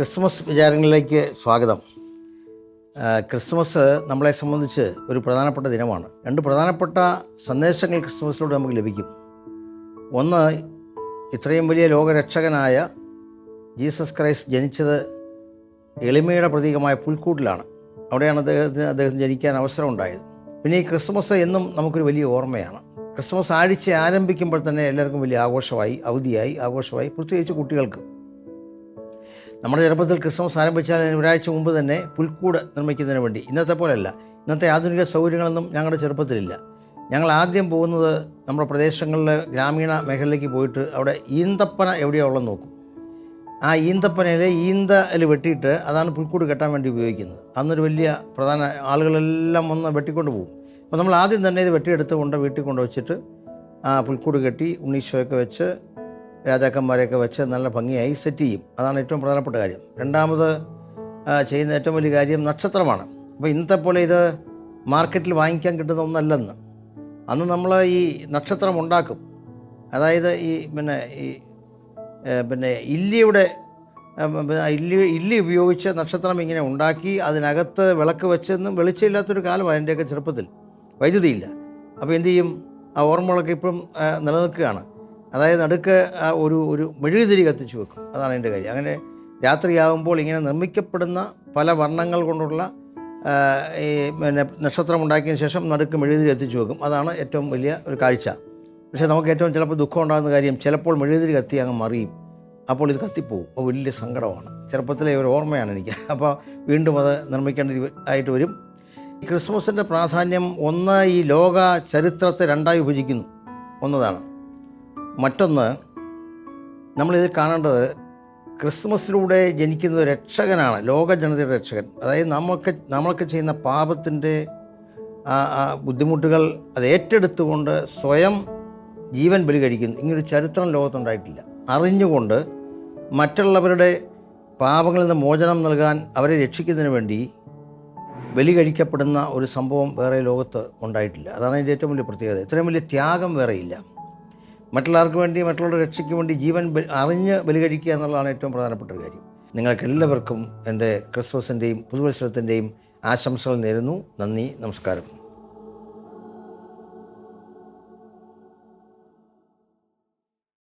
Christmas വിചാരങ്ങളിലേക്ക് സ്വാഗതം. Christmas നമ്മളെ സംബന്ധിച്ച് ഒരു പ്രധാനപ്പെട്ട ദിനമാണ്. രണ്ട് പ്രധാനപ്പെട്ട സന്ദേശങ്ങൾ ക്രിസ്മസിലൂടെ നമുക്ക് ലഭിക്കും. ഒന്ന്, ഇത്രയും വലിയ ലോകരക്ഷകനായ ജീസസ് ക്രൈസ്റ്റ് ജനിച്ചത് എളിമയുടെ പ്രതീകമായ പുൽക്കൂട്ടിലാണ്. അവിടെയാണ് അദ്ദേഹം ജനിക്കാൻ അവസരം ഉണ്ടായത്. പിന്നെ ഈ ക്രിസ്മസ് എന്നും നമുക്കൊരു വലിയ ഓർമ്മയാണ്. ക്രിസ്മസ് ആഴ്ച ആരംഭിക്കുമ്പോൾ തന്നെ എല്ലാവർക്കും വലിയ ആഘോഷമായി, അവധിയായി, ആഘോഷമായി, പ്രത്യേകിച്ച് കുട്ടികൾക്ക്. നമ്മുടെ ചെറുപ്പത്തിൽ ക്രിസ്മസ് ആരംഭിച്ചാൽ ഒരാഴ്ച മുമ്പ് തന്നെ പുൽക്കൂട് നിർമ്മിക്കുന്നതിന് വേണ്ടി, ഇന്നത്തെ പോലെയല്ല, ഇന്നത്തെ ആധുനിക സൗകര്യങ്ങളൊന്നും ഞങ്ങളുടെ ചെറുപ്പത്തിലില്ല. ഞങ്ങൾ ആദ്യം പോകുന്നത് നമ്മുടെ പ്രദേശങ്ങളിലെ ഗ്രാമീണ മേഖലയിലേക്ക് പോയിട്ട് അവിടെ ഈന്തപ്പന എവിടെയോ ഉള്ളത് നോക്കും. ആ ഈന്തപ്പനയിൽ ഈന്തൽ വെട്ടിയിട്ട് അതാണ് പുൽക്കൂട് കെട്ടാൻ വേണ്ടി ഉപയോഗിക്കുന്നത്. അന്നൊരു വലിയ പ്രധാന ആളുകളെല്ലാം വന്ന് വെട്ടിക്കൊണ്ട് പോകും. അപ്പോൾ നമ്മൾ ആദ്യം തന്നെ ഇത് വെട്ടിയെടുത്ത് വീട്ടിൽ കൊണ്ട് വെച്ചിട്ട് ആ പുൽക്കൂട് കെട്ടി ഉണ്ണീശോയൊക്കെ വെച്ച് രാജാക്കന്മാരെയൊക്കെ വെച്ച് നല്ല ഭംഗിയായി സെറ്റ് ചെയ്യും. അതാണ് ഏറ്റവും പ്രധാനപ്പെട്ട കാര്യം. രണ്ടാമത് ചെയ്യുന്ന ഏറ്റവും വലിയ കാര്യം നക്ഷത്രമാണ്. അപ്പോൾ ഇന്നത്തെ പോലെ ഇത് മാർക്കറ്റിൽ വാങ്ങിക്കാൻ കിട്ടുന്ന ഒന്നല്ലെന്ന്. അന്ന് നമ്മൾ ഈ നക്ഷത്രം ഉണ്ടാക്കും. അതായത് പിന്നെ ഇല്ലിയുടെ ഇല്ലി ഉപയോഗിച്ച് നക്ഷത്രം ഇങ്ങനെ ഉണ്ടാക്കി അതിനകത്ത് വിളക്ക് വെച്ചെന്നും വെളിച്ചമില്ലാത്തൊരു കാലമാണ് എൻ്റെയൊക്കെ ചെറുപ്പത്തിൽ. വൈദ്യുതിയില്ല. അപ്പോൾ എന്തു ചെയ്യും? ആ ഓർമ്മകളൊക്കെ ഇപ്പം നിലനിൽക്കുകയാണ്. അതായത് നടുക്ക് ഒരു മെഴുകുതിരി കത്തിച്ച് വെക്കും. അതാണ് എൻ്റെ കാര്യം. അങ്ങനെ രാത്രിയാകുമ്പോൾ ഇങ്ങനെ നിർമ്മിക്കപ്പെടുന്ന പല വർണ്ണങ്ങൾ കൊണ്ടുള്ള നക്ഷത്രം ഉണ്ടാക്കിയതിന് ശേഷം നടുക്ക് മെഴുകുതിരി കത്തിച്ച് വെക്കും. അതാണ് ഏറ്റവും വലിയ ഒരു കാഴ്ച. പക്ഷേ നമുക്ക് ഏറ്റവും ചിലപ്പോൾ ദുഃഖം ഉണ്ടാകുന്ന കാര്യം, ചിലപ്പോൾ മെഴുകുതിരി കത്തി അങ്ങ് മറിയും. അപ്പോൾ ഇത് കത്തിപ്പോവും. അപ്പോൾ വലിയ സങ്കടമാണ്. ചെറുപ്പത്തിലെ ഒരു ഓർമ്മയാണ് എനിക്ക്. അപ്പോൾ വീണ്ടും അത് നിർമ്മിക്കേണ്ടതായിട്ട് വരും. ക്രിസ്മസിൻ്റെ പ്രാധാന്യം ഒന്ന്, ഈ ലോക ചരിത്രത്തെ രണ്ടായി വിഭജിക്കുന്നു ഒന്നതാണ്. മറ്റൊന്ന്, നമ്മളിത് കാണേണ്ടത് ക്രിസ്മസിലൂടെ ജനിക്കുന്ന ഒരു രക്ഷകനാണ്, ലോക ജനതയുടെ രക്ഷകൻ. അതായത് നമ്മളൊക്കെ ചെയ്യുന്ന പാപത്തിൻ്റെ ബുദ്ധിമുട്ടുകൾ അത് ഏറ്റെടുത്തുകൊണ്ട് സ്വയം ജീവൻ ബലി കഴിക്കുന്നു. ഇങ്ങനൊരു ചരിത്രം ലോകത്തുണ്ടായിട്ടില്ല. അറിഞ്ഞുകൊണ്ട് മറ്റുള്ളവരുടെ പാപങ്ങളിൽ നിന്ന് മോചനം നൽകാൻ, അവരെ രക്ഷിക്കുന്നതിന് വേണ്ടി ബലി കഴിക്കപ്പെടുന്ന ഒരു സംഭവം വേറെ ലോകത്ത് ഉണ്ടായിട്ടില്ല. അതാണ് അതിൻ്റെ ഏറ്റവും വലിയ പ്രത്യേകത. ഇത്രയും വലിയ ത്യാഗം വേറെയില്ല. മറ്റുള്ളവർക്ക് വേണ്ടി, മറ്റുള്ളവരുടെ രക്ഷയ്ക്ക് വേണ്ടി ജീവൻ അറിഞ്ഞ് ബലി കഴിക്കുക എന്നുള്ളതാണ് ഏറ്റവും പ്രധാനപ്പെട്ട ഒരു കാര്യം. നിങ്ങൾക്കെല്ലാവർക്കും എൻ്റെ ക്രിസ്മസിൻ്റെയും പുതുവത്സരത്തിൻ്റെയും ആശംസകൾ നേരുന്നു. നന്ദി, നമസ്കാരം.